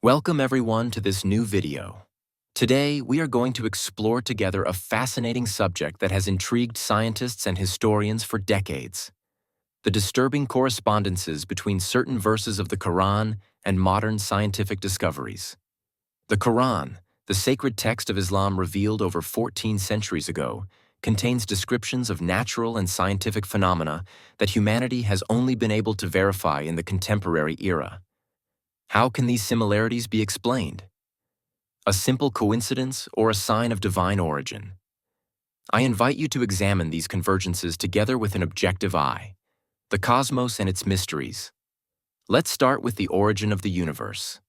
Welcome everyone to this new video. Today, we are going to explore together a fascinating subject that has intrigued scientists and historians for decades: the disturbing correspondences between certain verses of the Qur'an and modern scientific discoveries. The Qur'an, the sacred text of Islam revealed over 14 centuries ago, contains descriptions of natural and scientific phenomena that humanity has only been able to verify in the contemporary era. How can these similarities be explained? A simple coincidence or a sign of divine origin? I invite you to examine these convergences together with an objective eye: the cosmos and its mysteries. Let's start with the origin of the universe.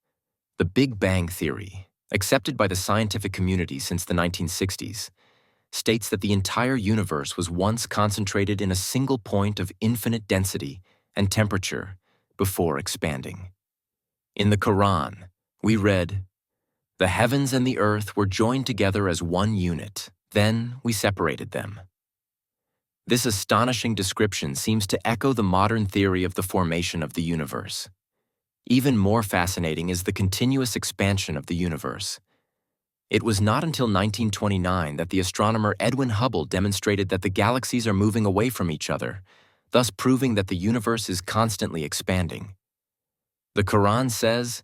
The Big Bang Theory, accepted by the scientific community since the 1960s, states that the entire universe was once concentrated in a single point of infinite density and temperature before expanding. In the Qur'an, we read, "The heavens and the earth were joined together as one unit, then we separated them." This astonishing description seems to echo the modern theory of the formation of the universe. Even more fascinating is the continuous expansion of the universe. It was not until 1929 that the astronomer Edwin Hubble demonstrated that the galaxies are moving away from each other, thus proving that the universe is constantly expanding. The Qur'an says,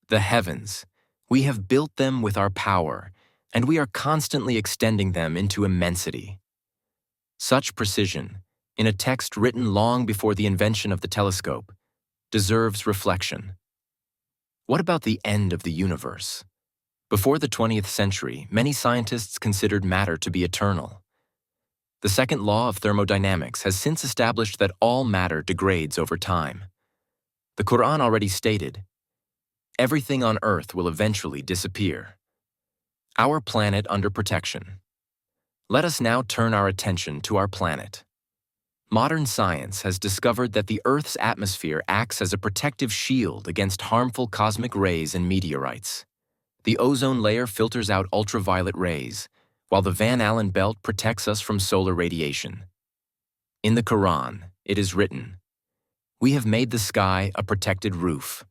"The heavens, we have built them with our power, and we are constantly extending them into immensity." Such precision, in a text written long before the invention of the telescope, deserves reflection. What about the end of the universe? Before the 20th century, many scientists considered matter to be eternal. The second law of thermodynamics has since established that all matter degrades over time. The Qur'an already stated, "Everything on earth will eventually disappear." Our planet under protection. Let us now turn our attention to our planet. Modern science has discovered that the Earth's atmosphere acts as a protective shield against harmful cosmic rays and meteorites. The ozone layer filters out ultraviolet rays, while the Van Allen belt protects us from solar radiation. In the Qur'an, it is written, "We have made the sky a protected roof,"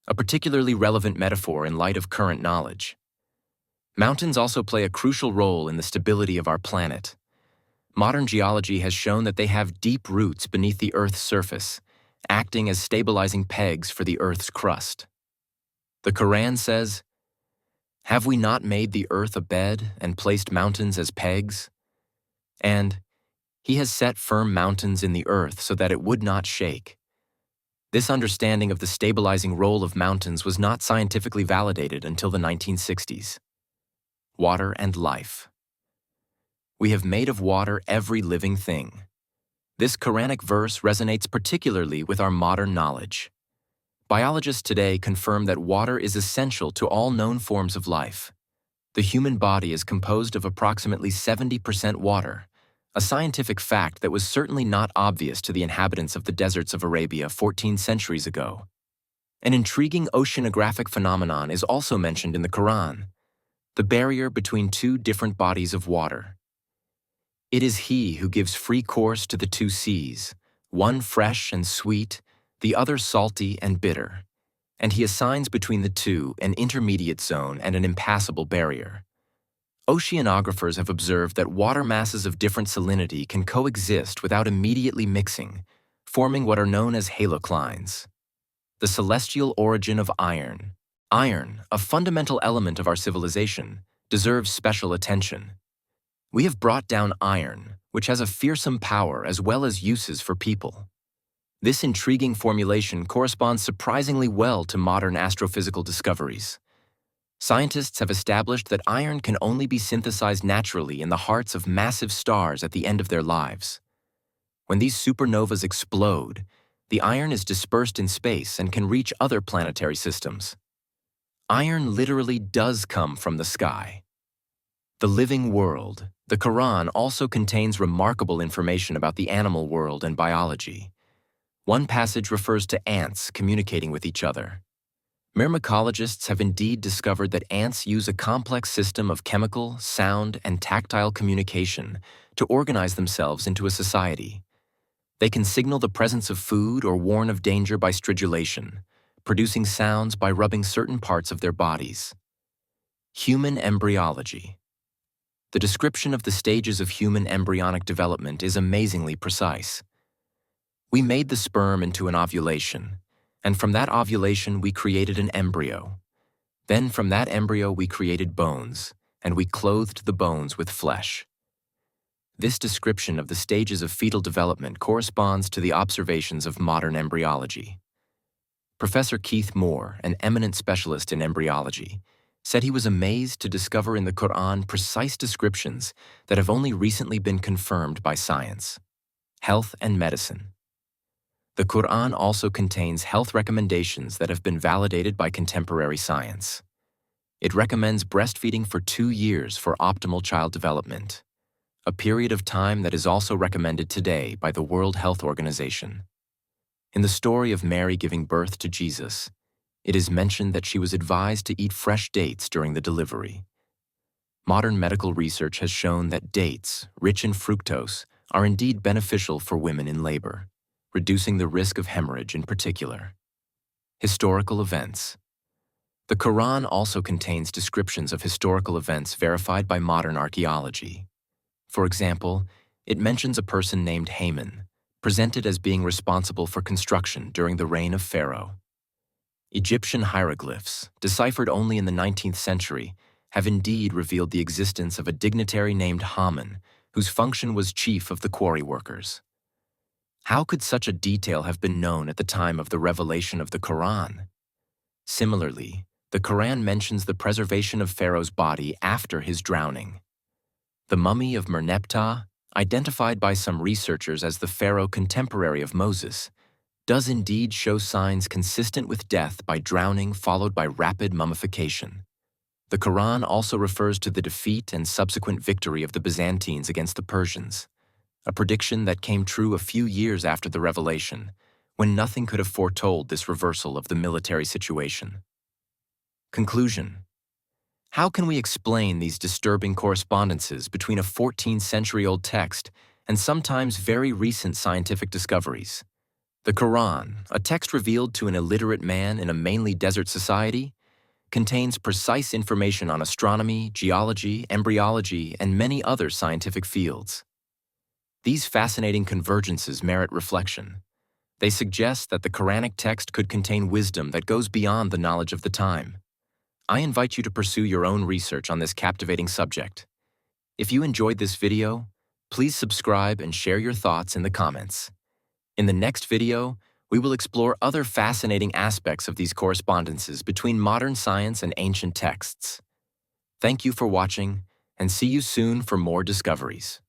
a particularly relevant metaphor in light of current knowledge. Mountains also play a crucial role in the stability of our planet. Modern geology has shown that they have deep roots beneath the Earth's surface, acting as stabilizing pegs for the Earth's crust. The Qur'an says, "Have we not made the earth a bed and placed mountains as pegs?" And, "He has set firm mountains in the earth so that it would not shake." This understanding of the stabilizing role of mountains was not scientifically validated until the 1960s. Water and life. "We have made of water every living thing." This Quranic verse resonates particularly with our modern knowledge. Biologists today confirm that water is essential to all known forms of life. The human body is composed of approximately 70% water, a scientific fact that was certainly not obvious to the inhabitants of the deserts of Arabia 14 centuries ago. An intriguing oceanographic phenomenon is also mentioned in the Qur'an: the barrier between two different bodies of water. "It is He who gives free course to the two seas, one fresh and sweet, the other salty and bitter, and He assigns between the two an intermediate zone and an impassable barrier." Oceanographers have observed that water masses of different salinity can coexist without immediately mixing, forming what are known as haloclines. The celestial origin of iron. Iron, a fundamental element of our civilization, deserves special attention. We have brought down iron, which has a fearsome power as well as uses for people. This intriguing formulation corresponds surprisingly well to modern astrophysical discoveries. Scientists have established that iron can only be synthesized naturally in the hearts of massive stars at the end of their lives. When these supernovas explode, the iron is dispersed in space and can reach other planetary systems. Iron literally does come from the sky. The living world. The Qur'an also contains remarkable information about the animal world and biology. One passage refers to ants communicating with each other. Myrmecologists have indeed discovered that ants use a complex system of chemical, sound, and tactile communication to organize themselves into a society. They can signal the presence of food or warn of danger by stridulation, producing sounds by rubbing certain parts of their bodies. Human embryology. The description of the stages of human embryonic development is amazingly precise. We made the sperm into an ovulation, and from that ovulation we created an embryo. Then from that embryo we created bones, and we clothed the bones with flesh. This description of the stages of fetal development corresponds to the observations of modern embryology. Professor Keith Moore, an eminent specialist in embryology, said he was amazed to discover in the Qur'an precise descriptions that have only recently been confirmed by science. Health and medicine. The Qur'an also contains health recommendations that have been validated by contemporary science. It recommends breastfeeding for 2 years for optimal child development, a period of time that is also recommended today by the World Health Organization. In the story of Mary giving birth to Jesus, it is mentioned that she was advised to eat fresh dates during the delivery. Modern medical research has shown that dates, rich in fructose, are indeed beneficial for women in labor, reducing the risk of hemorrhage in particular. Historical events. The Quran also contains descriptions of historical events verified by modern archaeology. For example, it mentions a person named Haman, presented as being responsible for construction during the reign of Pharaoh. Egyptian hieroglyphs, deciphered only in the 19th century, have indeed revealed the existence of a dignitary named Haman, whose function was chief of the quarry workers. How could such a detail have been known at the time of the revelation of the Quran? Similarly, the Quran mentions the preservation of Pharaoh's body after his drowning. The mummy of Merneptah, identified by some researchers as the pharaoh contemporary of Moses, does indeed show signs consistent with death by drowning followed by rapid mummification. The Quran also refers to the defeat and subsequent victory of the Byzantines against the Persians, a prediction that came true a few years after the revelation, when nothing could have foretold this reversal of the military situation. Conclusion. How can we explain these disturbing correspondences between a 14th-century-old text and sometimes very recent scientific discoveries? The Quran, a text revealed to an illiterate man in a mainly desert society, contains precise information on astronomy, geology, embryology, and many other scientific fields. These fascinating convergences merit reflection. They suggest that the Quranic text could contain wisdom that goes beyond the knowledge of the time. I invite you to pursue your own research on this captivating subject. If you enjoyed this video, please subscribe and share your thoughts in the comments. In the next video, we will explore other fascinating aspects of these correspondences between modern science and ancient texts. Thank you for watching, and see you soon for more discoveries.